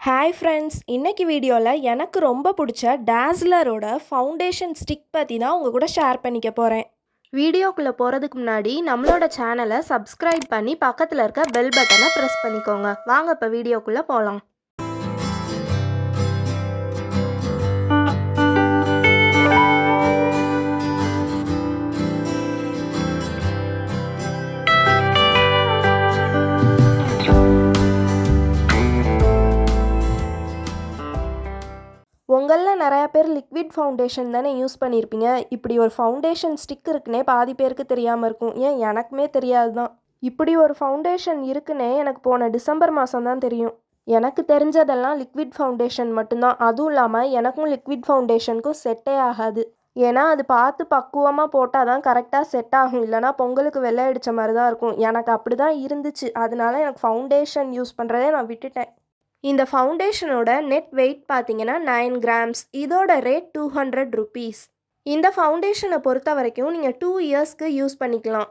Hi friends, இன்னைக்கு வீடியோவில் எனக்கு ரொம்ப பிடிச்ச டாஸ்லரோட ஃபவுண்டேஷன் ஸ்டிக் பற்றி தான் உங்கள் கூட ஷேர் பண்ணிக்க போகிறேன். வீடியோக்குள்ளே போகிறதுக்கு முன்னாடி நம்மளோட சேனலை சப்ஸ்கிரைப் பண்ணி பக்கத்தில் இருக்க பெல் பட்டனை ப்ரெஸ் பண்ணிக்கோங்க. வாங்க இப்போ வீடியோக்குள்ளே போகலாம். உங்களில் நிறையா பேர் லிக்விட் ஃபவுண்டேஷன் தானே யூஸ் பண்ணியிருப்பீங்க. இப்படி ஒரு ஃபவுண்டேஷன் ஸ்டிக் இருக்குன்னே பாதி பேருக்கு தெரியாமல் இருக்கும். ஏன் எனக்குமே தெரியாது தான். இப்படி ஒரு ஃபவுண்டேஷன் இருக்குன்னே எனக்கு போன டிசம்பர் மாதம் தான் தெரியும். எனக்கு தெரிஞ்சதெல்லாம் லிக்விட் ஃபவுண்டேஷன் மட்டும்தான். அதுவும் இல்லாமல் எனக்கும் லிக்விட் ஃபவுண்டேஷனுக்கும் செட்டே ஆகாது. ஏன்னா அது பார்த்து பக்குவமாக போட்டால் தான் கரெக்டாக செட் ஆகும். இல்லைனா பொங்கலுக்கு வெள்ளை அடித்த மாதிரி தான் இருக்கும். எனக்கு அப்படி தான் இருந்துச்சு. அதனால எனக்கு ஃபவுண்டேஷன் யூஸ் பண்ணுறதே நான் விட்டுட்டேன். இந்த ஃபவுண்டேஷனோட நெட் வெயிட் பார்த்தீங்கன்னா 9 கிராம்ஸ். இதோட ரேட் 200 ருபீஸ். இந்த ஃபவுண்டேஷனை பொறுத்த வரைக்கும் நீங்கள் 2 இயர்ஸ்க்கு யூஸ் பண்ணிக்கலாம்.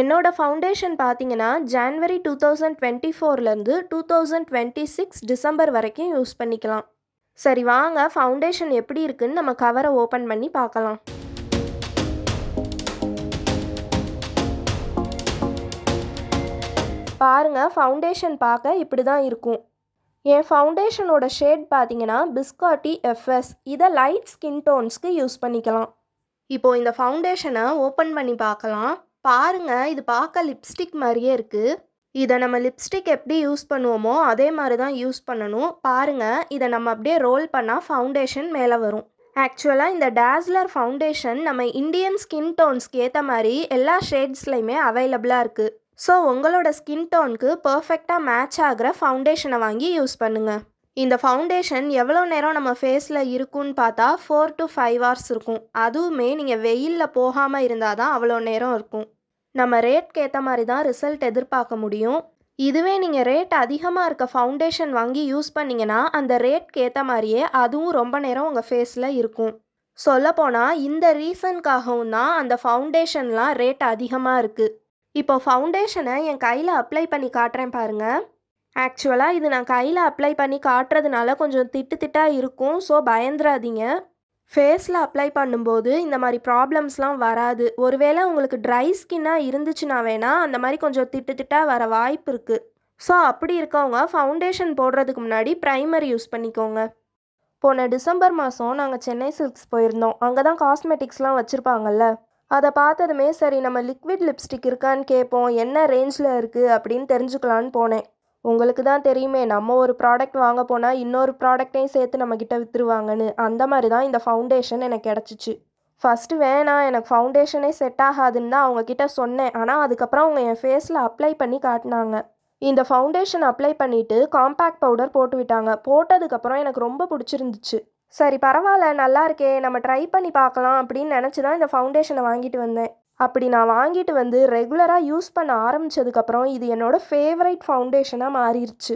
என்னோட ஃபவுண்டேஷன் பார்த்தீங்கன்னா ஜான்வரி 2024லேருந்து 2026 டிசம்பர் வரைக்கும் யூஸ் பண்ணிக்கலாம். சரி வாங்க ஃபவுண்டேஷன் எப்படி இருக்குன்னு நம்ம கவரை ஓப்பன் பண்ணி பார்க்கலாம். பாருங்கள், ஃபவுண்டேஷன் பார்க்க இப்படி தான் இருக்கும். என் ஃபவுண்டேஷனோட ஷேட் பார்த்தீங்கன்னா பிஸ்காட்டி எஃப்எஸ். இதை லைட் ஸ்கின் டோன்ஸ்க்கு யூஸ் பண்ணிக்கலாம். இப்போது இந்த ஃபவுண்டேஷனை ஓப்பன் பண்ணி பார்க்கலாம். பாருங்கள், இது பார்க்க லிப்ஸ்டிக் மாதிரியே இருக்குது. இதை நம்ம லிப்ஸ்டிக் எப்படி யூஸ் பண்ணுவோமோ அதே மாதிரி தான் யூஸ் பண்ணணும். பாருங்கள், இதை நம்ம அப்படியே ரோல் பண்ணால் ஃபவுண்டேஷன் மேலே வரும். ஆக்சுவலாக இந்த டாஸ்லர் ஃபவுண்டேஷன் நம்ம இந்தியன் ஸ்கின் டோன்ஸ்க்கு ஏற்ற மாதிரி எல்லா ஷேட்ஸ்லையுமே அவைலபிளாக இருக்குது. ஸோ உங்களோட ஸ்கின் டோனுக்கு பர்ஃபெக்டாக மேட்ச் ஆகிற ஃபவுண்டேஷனை வாங்கி யூஸ் பண்ணுங்கள். இந்த ஃபவுண்டேஷன் எவ்வளோ நேரம் நம்ம ஃபேஸில் இருக்குன்னு பார்த்தா 4 to 5 hours இருக்கும். அதுவுமே நீங்கள் வெயிலில் போகாமல் இருந்தால் தான் அவ்வளோ நேரம் இருக்கும். நம்ம ரேட்க்கு ஏற்ற மாதிரி தான் ரிசல்ட் எதிர்பார்க்க முடியும். இதுவே நீங்கள் ரேட் அதிகமாக இருக்க ஃபவுண்டேஷன் வாங்கி யூஸ் பண்ணிங்கன்னா அந்த ரேட்க்கு ஏற்ற மாதிரியே அதுவும் ரொம்ப நேரம் உங்கள் ஃபேஸில் இருக்கும். சொல்லப்போனால் இந்த ரீசனுக்காகவும் தான் அந்த ஃபவுண்டேஷன்லாம் ரேட் அதிகமாக இருக்குது. இப்போ ஃபவுண்டேஷனை என் கையில் அப்ளை பண்ணி காட்டுறேன் பாருங்கள். ஆக்சுவலாக இது நான் கையில் அப்ளை பண்ணி காட்டுறதுனால கொஞ்சம் திட்டாக இருக்கும். ஸோ பயந்துராதீங்க. ஃபேஸில் அப்ளை பண்ணும்போது இந்த மாதிரி ப்ராப்ளம்ஸ்லாம் வராது. ஒருவேளை உங்களுக்கு ட்ரை ஸ்கின்னாக இருந்துச்சுன்னா வேணால் அந்த மாதிரி கொஞ்சம் திட்டாக வர வாய்ப்பு இருக்குது. ஸோ அப்படி இருக்கவங்க ஃபவுண்டேஷன் போடுறதுக்கு முன்னாடி ப்ரைமர் யூஸ் பண்ணிக்கோங்க. போன டிசம்பர் மாதம் நாங்கள் சென்னை சில்க்ஸ் போயிருந்தோம். அங்கே தான் காஸ்மெட்டிக்ஸ்லாம் வச்சுருப்பாங்கல்ல. அதை பார்த்ததுமே சரி நம்ம லிக்விட் லிப்ஸ்டிக் இருக்கான்னு கேட்போம், என்ன ரேஞ்சில் இருக்குது அப்படின்னு தெரிஞ்சுக்கலான்னு போனேன். உங்களுக்கு தான் தெரியுமே, நம்ம ஒரு ப்ராடக்ட் வாங்க போனால் இன்னொரு ப்ராடக்டையும் சேர்த்து நம்மக்கிட்ட விற்றுருவாங்கன்னு. அந்த மாதிரி தான் இந்த ஃபவுண்டேஷன் எனக்கு கிடச்சிச்சு. ஃபஸ்ட்டு வேணாம், எனக்கு ஃபவுண்டேஷனே செட் ஆகாதுன்னு தான் அவங்கக்கிட்ட சொன்னேன். ஆனால் அதுக்கப்புறம் அவங்க என் ஃபேஸில் அப்ளை பண்ணி காட்டினாங்க. இந்த ஃபவுண்டேஷன் அப்ளை பண்ணிவிட்டு காம்பேக்ட் பவுடர் போட்டு விட்டாங்க. போட்டதுக்கப்புறம் எனக்கு ரொம்ப பிடிச்சிருந்துச்சு. சரி பரவாயில்ல, நல்லா இருக்கே, நம்ம ட்ரை பண்ணி பார்க்கலாம் அப்படின்னு நினச்சி தான் இந்த ஃபவுண்டேஷனை வாங்கிட்டு வந்தேன். அப்படி நான் வாங்கிட்டு வந்து ரெகுலராக யூஸ் பண்ண ஆரம்பித்ததுக்கப்புறம் இது என்னோடய ஃபேவரைட் ஃபவுண்டேஷனாக மாறிடுச்சு.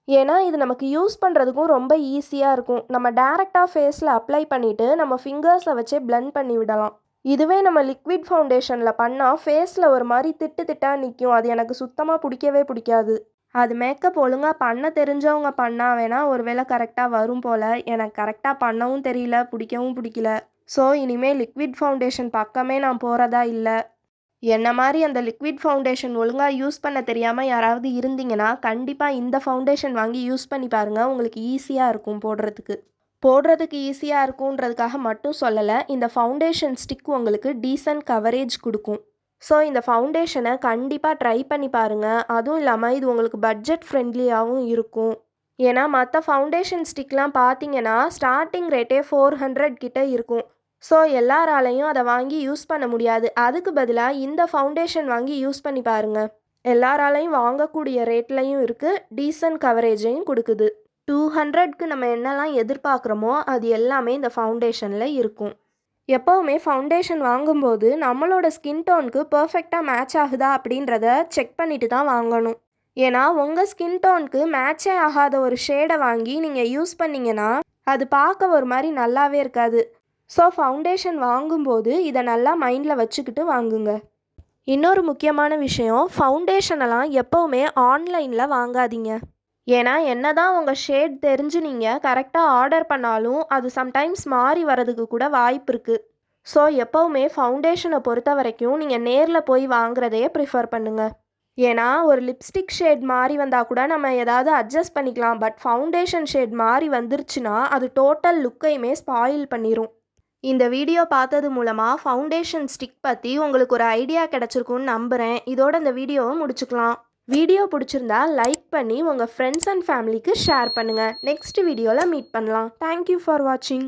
ஏன்னா இது நமக்கு யூஸ் பண்ணுறதுக்கும் ரொம்ப ஈஸியாக இருக்கும். நம்ம டேரெக்டாக ஃபேஸில் அப்ளை பண்ணிவிட்டு நம்ம ஃபிங்கர்ஸை வச்சே பிளெண்ட் பண்ணி விடலாம். இதுவே நம்ம லிக்விட் ஃபவுண்டேஷனில் பண்ணால் ஃபேஸில் ஒரு மாதிரி திட்டாக நிற்கும். அது எனக்கு சுத்தமாக பிடிக்காது. அது மேக்கப் ஒழுங்காக பண்ண தெரிஞ்சவங்க பண்ணால் வேணால் ஒரு வேளை கரெக்டாக வரும் போல். எனக்கு கரெக்டாக பண்ணவும் தெரியல, பிடிக்கல. ஸோ இனிமேல் லிக்விட் ஃபவுண்டேஷன் பக்கமே நான் போகிறதா இல்லை. என்ன மாதிரி அந்த லிக்விட் ஃபவுண்டேஷன் ஒழுங்காக யூஸ் பண்ண தெரியாமல் யாராவது இருந்தீங்கன்னா கண்டிப்பாக இந்த ஃபவுண்டேஷன் வாங்கி யூஸ் பண்ணி பாருங்கள். உங்களுக்கு ஈஸியாக இருக்கும் போடுறதுக்கு ஈஸியாக இருக்குன்றதுக்காக மட்டும் சொல்லலை. இந்த ஃபவுண்டேஷன் ஸ்டிக் உங்களுக்கு டீசன்ட் கவரேஜ் கொடுக்கும். ஸோ இந்த ஃபவுண்டேஷனை கண்டிப்பாக ட்ரை பண்ணி பாருங்கள். அதுவும் இல்லாமல் இது உங்களுக்கு பட்ஜெட் ஃப்ரெண்ட்லியாகவும் இருக்கும். ஏன்னா மற்ற ஃபவுண்டேஷன் ஸ்டிக்லாம் பார்த்தீங்கன்னா ஸ்டார்டிங் ரேட்டே 400 கிட்ட இருக்கும். ஸோ எல்லாராலையும் அதை வாங்கி யூஸ் பண்ண முடியாது. அதுக்கு பதிலாக இந்த ஃபவுண்டேஷன் வாங்கி யூஸ் பண்ணி பாருங்கள். எல்லாராலையும் வாங்கக்கூடிய ரேட்லையும் இருக்குது, டீசன்ட் கவரேஜையும் கொடுக்குது. 200க்கு நம்ம என்னெல்லாம் எதிர்பார்க்குறோமோ அது எல்லாமே இந்த ஃபவுண்டேஷனில் இருக்கும். எப்போவுமே ஃபவுண்டேஷன் வாங்கும்போது நம்மளோட ஸ்கின் டோனுக்கு பர்ஃபெக்டாக மேட்ச் ஆகுதா அப்படின்றத செக் பண்ணிட்டு தான் வாங்கணும். ஏன்னா உங்கள் ஸ்கின் டோனுக்கு மேட்சே ஆகாத ஒரு ஷேடை வாங்கி நீங்கள் யூஸ் பண்ணிங்கன்னா அது பார்க்க ஒரு மாதிரி நல்லாவே இருக்காது. ஸோ ஃபவுண்டேஷன் வாங்கும்போது இதை நல்லா மைண்டில் வச்சுக்கிட்டு வாங்குங்க. இன்னொரு முக்கியமான விஷயம், ஃபவுண்டேஷனெல்லாம் எப்போவுமே ஆன்லைனில் வாங்காதீங்க. ஏன்னா என்னதான் உங்கள் ஷேட் தெரிஞ்சு நீங்கள் கரெக்டாக ஆர்டர் பண்ணாலும் அது சம்டைம்ஸ் மாறி வரதுக்கு கூட வாய்ப்பு இருக்குது. ஸோ எப்போவுமே ஃபவுண்டேஷனை பொறுத்த வரைக்கும் நீங்கள் நேரில் போய் வாங்குறதையே ப்ரிஃபர் பண்ணுங்கள். ஏன்னா ஒரு லிப்ஸ்டிக் ஷேட் மாறி வந்தால் கூட நம்ம ஏதாவது அட்ஜஸ்ட் பண்ணிக்கலாம். பட் ஃபவுண்டேஷன் ஷேட் மாறி வந்துருச்சுன்னா அது டோட்டல் லுக்கையுமே ஸ்பாயில் பண்ணிடும். இந்த வீடியோ பார்த்தது மூலமாக ஃபவுண்டேஷன் ஸ்டிக் பற்றி உங்களுக்கு ஒரு ஐடியா கிடச்சிருக்குன்னு நம்புகிறேன். இதோட இந்த வீடியோவை முடிச்சுக்கலாம். வீடியோ பிடிச்சிருந்தா லைக் பண்ணி உங்கள் ஃப்ரெண்ட்ஸ் அண்ட் ஃபேமிலிக்கு ஷேர் பண்ணுங்கள். நெக்ஸ்ட் வீடியோவில் மீட் பண்ணலாம். தேங்க்யூ ஃபார் வாட்சிங்.